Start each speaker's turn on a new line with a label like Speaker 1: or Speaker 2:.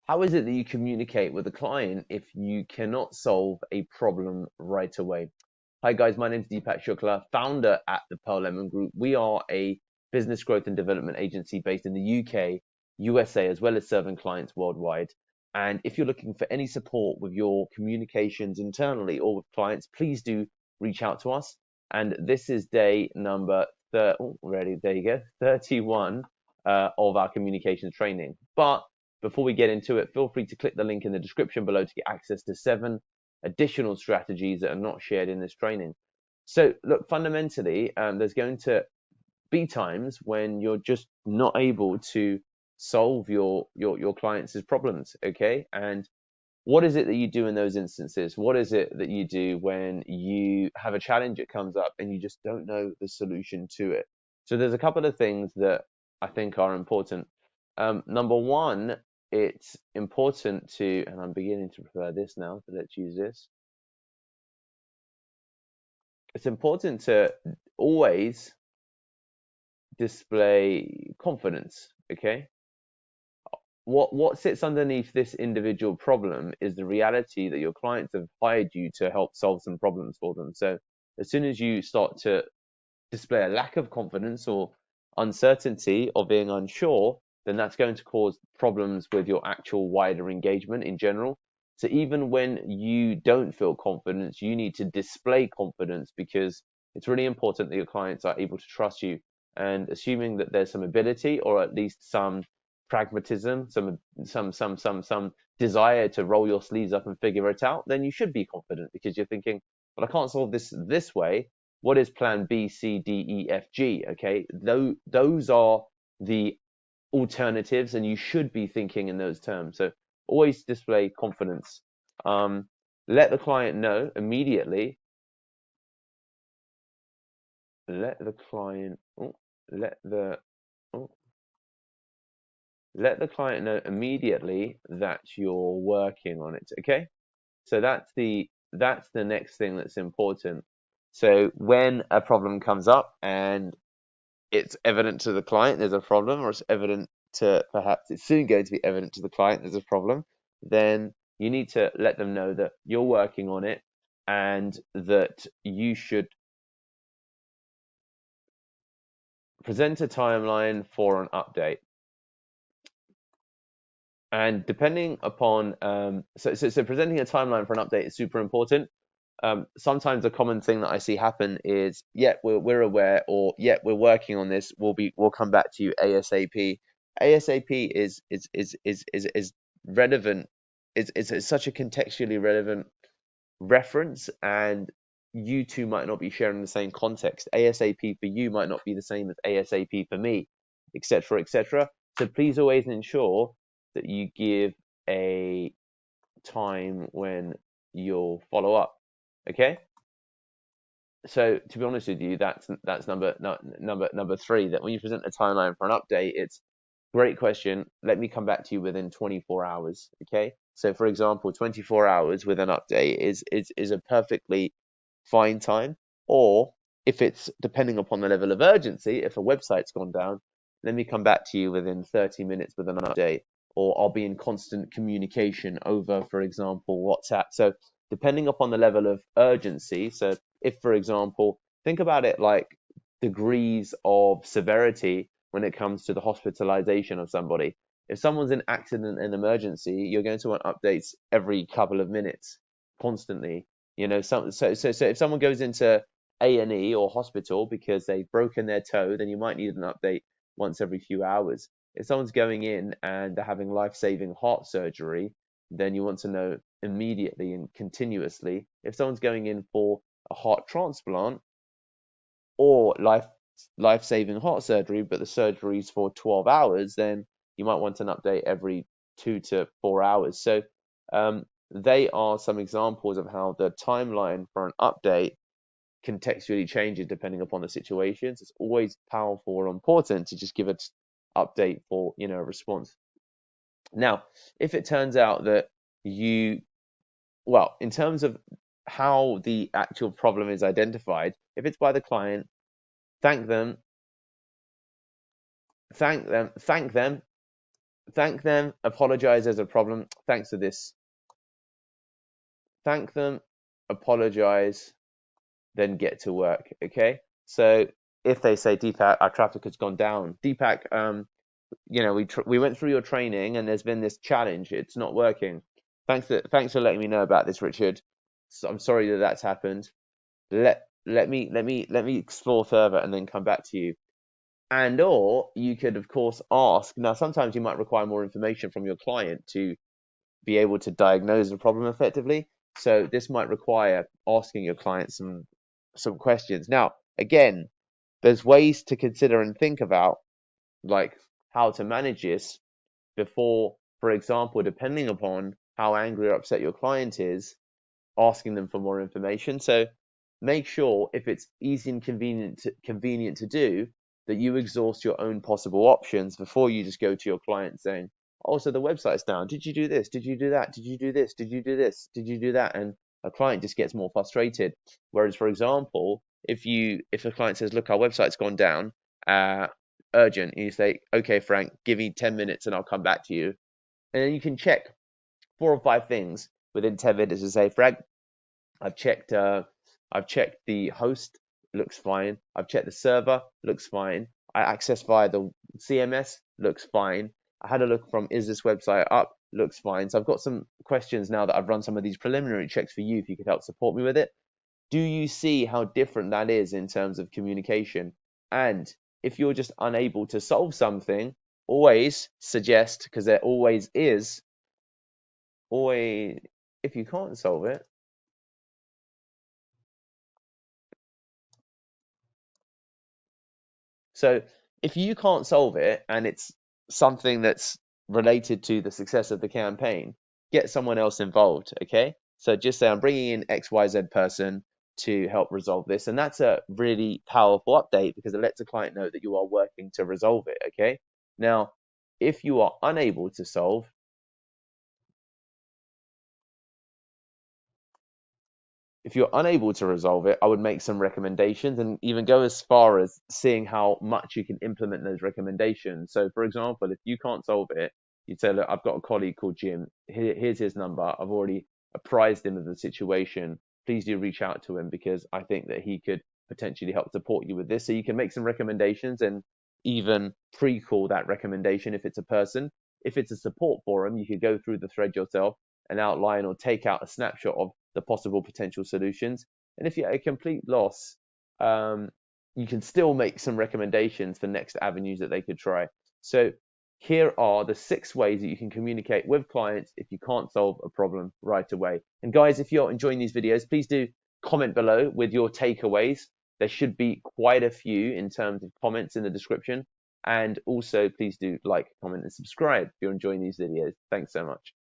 Speaker 1: How is it that you communicate with a client if you cannot solve a problem right away? Hi guys, my name is Deepak Shukla, founder at the Pearl Lemon Group. We are a business growth and development agency based in the UK, USA, as well as serving clients worldwide. And if you're looking for any support with your communications internally or with clients, please do reach out to us. And this is day number there you go, 31 of our communications training. But before we get into it, feel free to click the link in the description below to get access to 7 additional strategies that are not shared in this training. So look, fundamentally, there's going to be times when you're just not able to solve your clients' problems, okay? And what is it that you do in those instances? What is it that you do when you have a challenge that comes up and you just don't know the solution to it? So there's a couple of things that I think are important. Number one, it's important to, and I'm beginning to prefer this now, so let's use this. It's important to always display confidence, okay? What sits underneath this individual problem is the reality that your clients have hired you to help solve some problems for them. So as soon as you start to display a lack of confidence or uncertainty or being unsure, then that's going to cause problems with your actual wider engagement in general. So even when you don't feel confidence, you need to display confidence because it's really important that your clients are able to trust you. And assuming that there's some ability or at least some pragmatism, some desire to roll your sleeves up and figure it out, then you should be confident because you're thinking, but I can't solve this way. What is plan B, C, D, E, F, G? Okay, those are the alternatives, and you should be thinking in those terms. So always display confidence. Let the client know immediately. Let the client. Oh, let the. Oh, let the client know immediately that you're working on it. Okay, so that's the next thing that's important. So when a problem comes up and it's evident to the client there's a problem, or it's evident to perhaps it's soon going to be evident to the client there's a problem, then you need to let them know that you're working on it and that you should present a timeline for an update. And depending upon so presenting a timeline for an update is super important. Sometimes a common thing that I see happen is, yeah, we're aware, or yeah, we're working on this. We'll come back to you ASAP. ASAP is relevant. It's such a contextually relevant reference, and you two might not be sharing the same context. ASAP for you might not be the same as ASAP for me, etc., etc. So please always ensure that you give a time when you'll follow up. Okay. So to be honest with you, that's number three. That when you present a timeline for an update, it's great question. Let me come back to you within 24 hours. Okay. So for example, 24 hours with an update is a perfectly fine time. Or if it's depending upon the level of urgency, if a website's gone down, let me come back to you within 30 minutes with an update. Or I'll be in constant communication over, for example, WhatsApp. So depending upon the level of urgency. So if, for example, think about it like degrees of severity when it comes to the hospitalization of somebody. If someone's in accident and emergency, you're going to want updates every couple of minutes, constantly. So if someone goes into A&E or hospital because they've broken their toe, then you might need an update once every few hours. If someone's going in and they're having life-saving heart surgery, then you want to know immediately and continuously. If someone's going in for a heart transplant or life-saving heart surgery, but the surgery's for 12 hours, then you might want an update every 2 to 4 hours. So they are some examples of how the timeline for an update contextually changes depending upon the situations. It's always powerful or important to just give an update for a response. Now, if it turns out that in terms of how the actual problem is identified, if it's by the client, thank them, Thank them, apologize there's a problem. Thanks for this. Thank them, apologize, then get to work. Okay. So if they say, Deepak, our traffic has gone down. Deepak, we went through your training and there's been this challenge. It's not working. Thanks for letting me know about this, Richard. So I'm sorry that that's happened. Let me explore further and then come back to you. And or you could of course ask. Now sometimes you might require more information from your client to be able to diagnose the problem effectively. So this might require asking your client some questions. Now, again, there's ways to consider and think about, like how to manage this before, for example, depending upon how angry or upset your client is, asking them for more information. So make sure, if it's easy and convenient to do, that you exhaust your own possible options before you just go to your client saying, "Oh, so the website's down. Did you do this? Did you do that? Did you do this? Did you do this? Did you do that?" And a client just gets more frustrated. Whereas, for example, if a client says, "Look, our website's gone down, uh, urgent," and you say, "Okay, Frank, give me 10 minutes and I'll come back to you," and then you can check 4 or 5 things within 10 minutes and say, "Frank, I've checked. I've checked the host, looks fine. I've checked the server, looks fine. I access via the CMS, looks fine. I had a look from is this website up, looks fine." So I've got some questions now that I've run some of these preliminary checks for you. If you could help support me with it, do you see how different that is in terms of communication? And if you're just unable to solve something, always suggest, because there always is, always, if you can't solve it. So if you can't solve it and it's something that's related to the success of the campaign, get someone else involved, okay? So just say, I'm bringing in XYZ person to help resolve this. And that's a really powerful update because it lets the client know that you are working to resolve it, okay? Now, if you are unable to solve, if you're unable to resolve it, I would make some recommendations and even go as far as seeing how much you can implement those recommendations. So, for example, if you can't solve it, you'd say, "Look, I've got a colleague called Jim. Here's his number. I've already apprised him of the situation. Please do reach out to him because I think that he could potentially help support you with this." So you can make some recommendations and even pre-call that recommendation if it's a person. If it's a support forum, you could go through the thread yourself and outline or take out a snapshot of the possible potential solutions. And if you're at a complete loss, um, you can still make some recommendations for next avenues that they could try. So here are the 6 ways that you can communicate with clients if you can't solve a problem right away. And guys, if you're enjoying these videos, please do comment below with your takeaways. There should be quite a few in terms of comments in the description. And also, please do like, comment, and subscribe if you're enjoying these videos. Thanks so much.